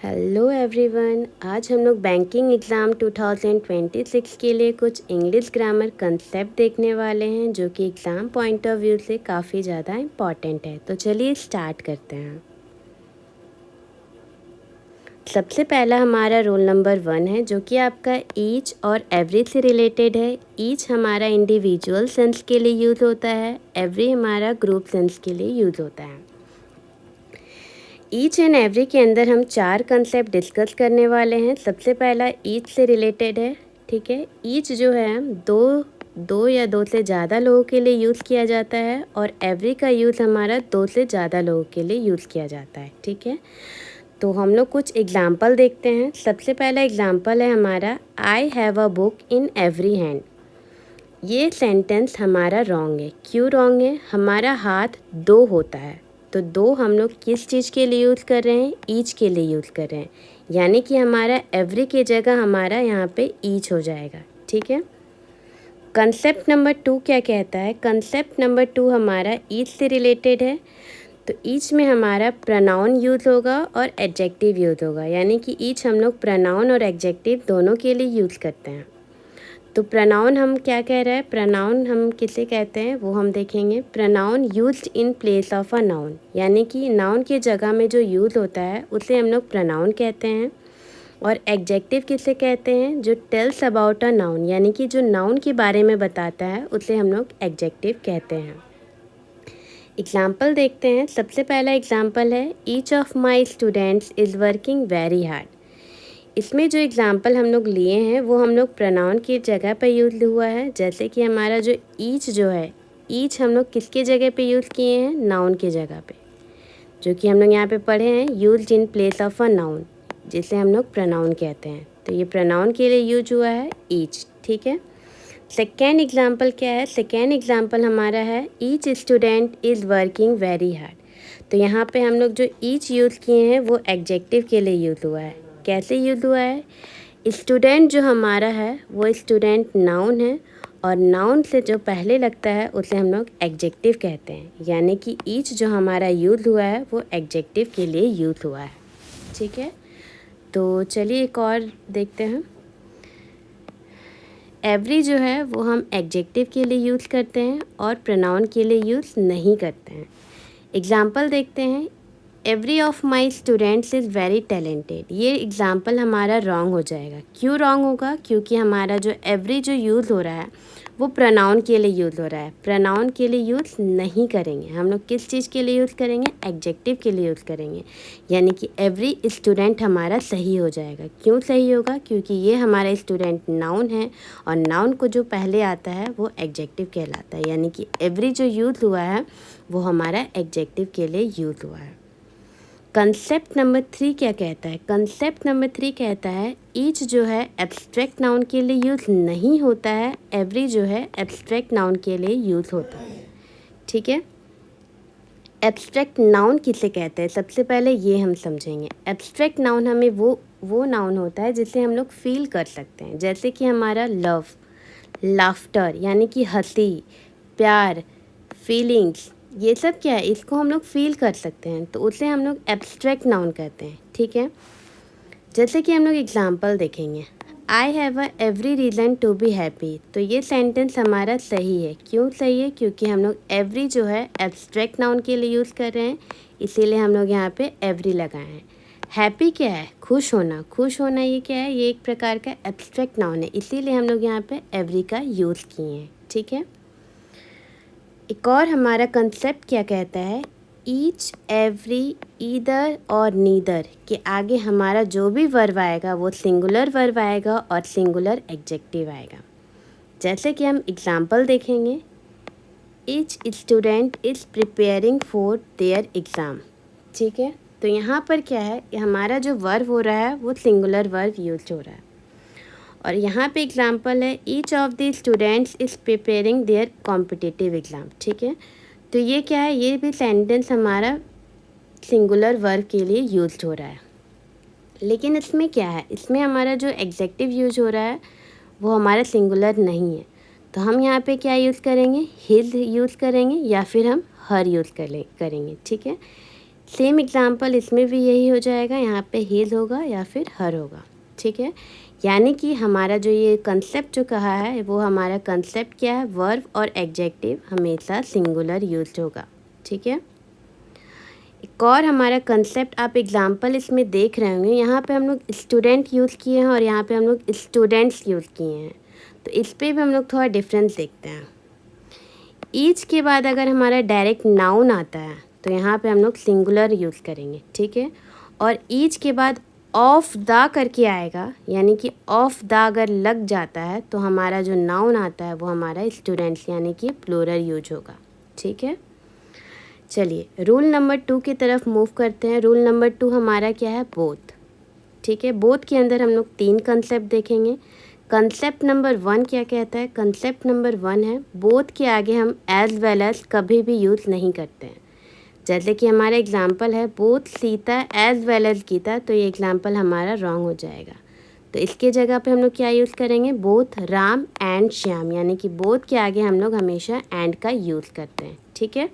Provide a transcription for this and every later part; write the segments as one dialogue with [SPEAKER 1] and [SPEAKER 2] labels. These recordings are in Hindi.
[SPEAKER 1] हेलो एवरीवन, आज हम लोग बैंकिंग एग्ज़ाम 2026 के लिए कुछ इंग्लिश ग्रामर कंसेप्ट देखने वाले हैं जो कि एग्ज़ाम पॉइंट ऑफ व्यू से काफ़ी ज़्यादा इम्पॉर्टेंट है। तो चलिए स्टार्ट करते हैं। सबसे पहला हमारा रोल नंबर 1 है जो कि आपका ईच और एवरी से रिलेटेड है। ईच हमारा इंडिविजुअल सेंस के लिए यूज़ होता है, एवरी हमारा ग्रुप सेंस के लिए यूज़ होता है। ईच एंड एवरी के अंदर हम 4 कंसेप्ट डिस्कस करने वाले हैं। सबसे पहला ईच से रिलेटेड है, ठीक है। ईच जो है दो या दो से ज़्यादा लोगों के लिए यूज़ किया जाता है और एवरी का यूज़ हमारा 2 से ज़्यादा लोगों के लिए यूज़ किया जाता है, ठीक है। तो हम लोग कुछ एग्जाम्पल देखते हैं। सबसे पहला एग्जाम्पल है हमारा आई have a book in every hand. ये सेंटेंस हमारा रॉन्ग है। क्यों रॉन्ग है? हमारा हाथ 2 होता है, तो 2 हम लोग किस चीज़ के लिए यूज़ कर रहे हैं? ईच के लिए यूज़ कर रहे हैं, यानी कि हमारा एवरी की जगह हमारा यहाँ पे ईच हो जाएगा, ठीक है। कंसेप्ट नंबर 2 क्या कहता है? कंसेप्ट नंबर 2 हमारा ईच से रिलेटेड है। तो ईच में हमारा प्रोनाउन यूज़ होगा और एडजेक्टिव यूज़ होगा, यानी कि ईच हम लोग प्रोनाउन और एडजेक्टिव दोनों के लिए यूज़ करते हैं। तो प्रोनाउन हम क्या कह रहे हैं? प्रोनाउन हम किसे कहते हैं वो हम देखेंगे। Pronoun used in place of a noun, यानी कि नाउन की जगह में जो यूज़ होता है उसे हम लोग प्रोनाउन कहते हैं। और एडजेक्टिव किसे कहते हैं? जो टेल्स अबाउट अ नाउन, यानी कि जो नाउन के बारे में बताता है उसे हम लोग एडजेक्टिव कहते हैं। एग्जाम्पल देखते हैं। सबसे पहला एग्जाम्पल है each of my students is working very hard. इसमें जो एग्ज़ाम्पल हम लोग लिए हैं वो हम लोग प्रोनाउन की जगह पे यूज़ हुआ है। जैसे कि हमारा जो ईच जो है, ईच हम लोग किसके जगह पे यूज़ किए हैं? नाउन की जगह पे, जो कि हम लोग यहाँ पे पढ़े हैं used in place of a noun, जिसे हम लोग प्रोनाउन कहते हैं। तो ये प्रोनाउन के लिए यूज हुआ है ईच, ठीक है। सेकेंड एग्जाम्पल क्या है? सेकेंड एग्जाम्पल हमारा है each student is working very hard. तो यहाँ पे हम लोग जो ईच यूज़ किए हैं वो एडजेक्टिव के लिए यूज़ हुआ है। कैसे यूज़ हुआ है? स्टूडेंट जो हमारा है वो स्टूडेंट नाउन है और नाउन से जो पहले लगता है उसे हम लोग एडजेक्टिव कहते हैं, यानी कि ईच जो हमारा यूज़ हुआ है वो एडजेक्टिव के लिए यूज़ हुआ है, ठीक है। तो चलिए एक और देखते हैं। एवरी जो है वो हम एडजेक्टिव के लिए यूज़ करते हैं और प्रोनाउन के लिए यूज़ नहीं करते हैं। एग्जाम्पल देखते हैं। Every of my students is very talented. ये एग्ज़ाम्पल हमारा रॉन्ग हो जाएगा। क्यों रॉन्ग होगा? क्योंकि हमारा जो एवरी जो यूज़ हो रहा है वो प्रोनाउन के लिए यूज़ हो रहा है। प्रोनाउन के लिए यूज़ नहीं करेंगे हम लोग। किस चीज़ के लिए यूज़ करेंगे? एडजेक्टिव के लिए यूज़ करेंगे, यानी कि एवरी स्टूडेंट हमारा सही हो जाएगा। क्यों सही होगा? क्योंकि ये हमारा स्टूडेंट नाउन है और नाउन को जो पहले आता है वो एडजेक्टिव कहलाता है, यानी कि एवरी जो यूज़ हुआ है वो हमारा एडजेक्टिव के लिए यूज़ हुआ है। कंसेप्ट नंबर 3 क्या कहता है? कंसेप्ट नंबर 3 कहता है ईच जो है एब्स्ट्रैक्ट नाउन के लिए यूज़ नहीं होता है, एवरी जो है एब्स्ट्रैक्ट नाउन के लिए यूज़ होता है, ठीक है। एब्स्ट्रैक्ट नाउन किसे कहते हैं? सबसे पहले ये हम समझेंगे। एब्स्ट्रैक्ट नाउन हमें वो नाउन होता है जिसे हम लोग फील कर सकते हैं, जैसे कि हमारा लव, लाफ्टर यानी कि हंसी, प्यार, फीलिंग्स, ये सब क्या है? इसको हम लोग फील कर सकते हैं, तो उसे हम लोग एब्स्ट्रैक्ट नाउन कहते हैं, ठीक है। जैसे कि हम लोग एग्जाम्पल देखेंगे। I have a every reason to be happy. तो ये सेंटेंस हमारा सही है। क्यों सही है? क्योंकि हम लोग एवरी जो है एब्स्ट्रैक्ट नाउन के लिए यूज़ कर रहे हैं, इसीलिए हम लोग यहाँ पे एवरी लगाए हैं। हैप्पी क्या है? खुश होना। खुश होना ये क्या है? ये एक प्रकार का एब्स्ट्रैक्ट नाउन है, इसीलिए हम लोग यहाँ पे एवरी का यूज़ किए हैं, ठीक है। एक और हमारा कंसेप्ट क्या कहता है? ईच, एवरी, ईदर और नीदर के आगे हमारा जो भी वर्ब आएगा वो सिंगुलर वर्ब आएगा और सिंगुलर एडजेक्टिव आएगा। जैसे कि हम एग्जाम्पल देखेंगे। Each student is preparing for their exam, ठीक है। तो यहाँ पर क्या है? हमारा जो वर्ब हो रहा है वो सिंगुलर वर्ब यूज हो रहा है। और यहाँ पे एग्जाम्पल है each of the students is preparing their competitive exam, ठीक है। तो ये क्या है? ये भी सेंटेंस हमारा सिंगुलर वर्ब के लिए यूज हो रहा है, लेकिन इसमें क्या है? इसमें हमारा जो एग्जेक्टिव यूज हो रहा है वो हमारा सिंगुलर नहीं है। तो हम यहाँ पे क्या यूज़ करेंगे? हिज यूज़ करेंगे या फिर हम हर यूज़ करेंगे, ठीक है। सेम एग्जाम्पल इसमें भी यही हो जाएगा, यहाँ पे हिज होगा या फिर हर होगा, ठीक है। यानी कि हमारा जो ये कंसेप्ट जो कहा है वो हमारा कंसेप्ट क्या है, वर्ब और एडजेक्टिव हमेशा सिंगुलर यूज होगा, ठीक है। एक और हमारा कंसेप्ट आप एग्जाम्पल इसमें देख रहे होंगे, यहाँ पे हम लोग स्टूडेंट यूज़ किए हैं और यहाँ पे हम लोग स्टूडेंट्स यूज़ किए हैं, तो इस पे भी हम लोग थोड़ा डिफरेंस देखते हैं। ईच के बाद अगर हमारा डायरेक्ट नाउन आता है तो यहाँ पे हम लोग सिंगुलर यूज़ करेंगे, ठीक है। और ईच के बाद ऑफ द करके आएगा, यानी कि ऑफ द अगर लग जाता है तो हमारा जो नाउन आता है वो हमारा स्टूडेंट्स यानी कि प्लूरल यूज होगा, ठीक है। चलिए रूल नंबर 2 की तरफ मूव करते हैं। रूल नंबर 2 हमारा क्या है, बोथ, ठीक है। बोथ के अंदर हम लोग 3 कंसेप्ट देखेंगे। कंसेप्ट नंबर 1 क्या कहता है, कंसेप्ट नंबर 1 है बोथ के आगे हम एज वेल एज कभी भी यूज़ नहीं करते हैं। जैसे कि हमारा एग्जाम्पल है both Sita as well as Gita, तो ये एग्जाम्पल हमारा रॉन्ग हो जाएगा। तो इसके जगह पे हम लोग क्या यूज़ करेंगे, बोथ राम एंड श्याम, यानी कि बोथ के आगे हम लोग हमेशा एंड का यूज़ करते हैं, ठीक है।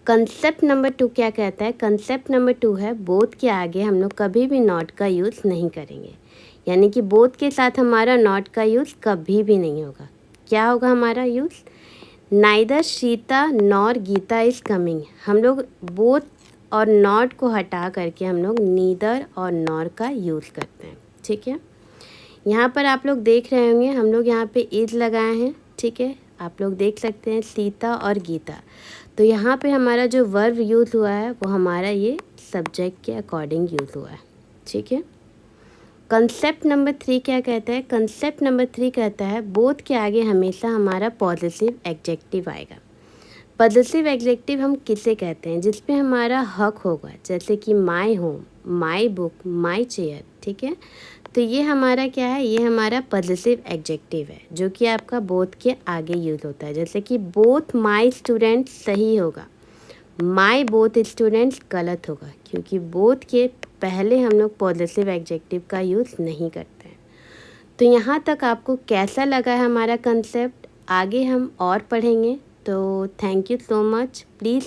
[SPEAKER 1] कंसेप्ट नंबर 2 क्या कहता है, कंसेप्ट नंबर 2 है बोथ के आगे हम लोग कभी भी नॉट का यूज़ नहीं करेंगे, यानी कि बोथ के साथ हमारा नॉट का यूज़ कभी भी नहीं होगा। क्या होगा हमारा use, neither Sita nor Gita is coming, हम लोग बोथ और नॉट को हटा करके हम लोग नीदर और नॉर का यूज़ करते हैं, ठीक है। यहाँ पर आप लोग देख रहे होंगे हम लोग यहाँ पे इज़ लगाए हैं, ठीक है। आप लोग देख सकते हैं सीता और गीता, तो यहाँ पे हमारा जो वर्ब यूज़ हुआ है वो हमारा ये सब्जेक्ट के अकॉर्डिंग यूज़ हुआ है, ठीक है। कंसेप्ट नंबर 3 क्या कहता है, कंसेप्ट नंबर 3 कहता है बोथ के आगे हमेशा हमारा पॉजिटिव एडजेक्टिव आएगा। पॉजिटिव एडजेक्टिव हम किसे कहते हैं, जिस पे हमारा हक होगा, जैसे कि my home, my book, my chair, ठीक है। तो ये हमारा क्या है, ये हमारा पॉजिटिव एडजेक्टिव है जो कि आपका बोथ के आगे यूज़ होता है। जैसे कि बोथ माय स्टूडेंट्स सही होगा, माय बोथ स्टूडेंट्स गलत होगा, क्योंकि बोथ के पहले हम लोग पॉजिटिव एडजेक्टिव का यूज़ नहीं करते हैं। तो यहाँ तक आपको कैसा लगा है हमारा कंसेप्ट, आगे हम और पढ़ेंगे। तो thank you so much. Please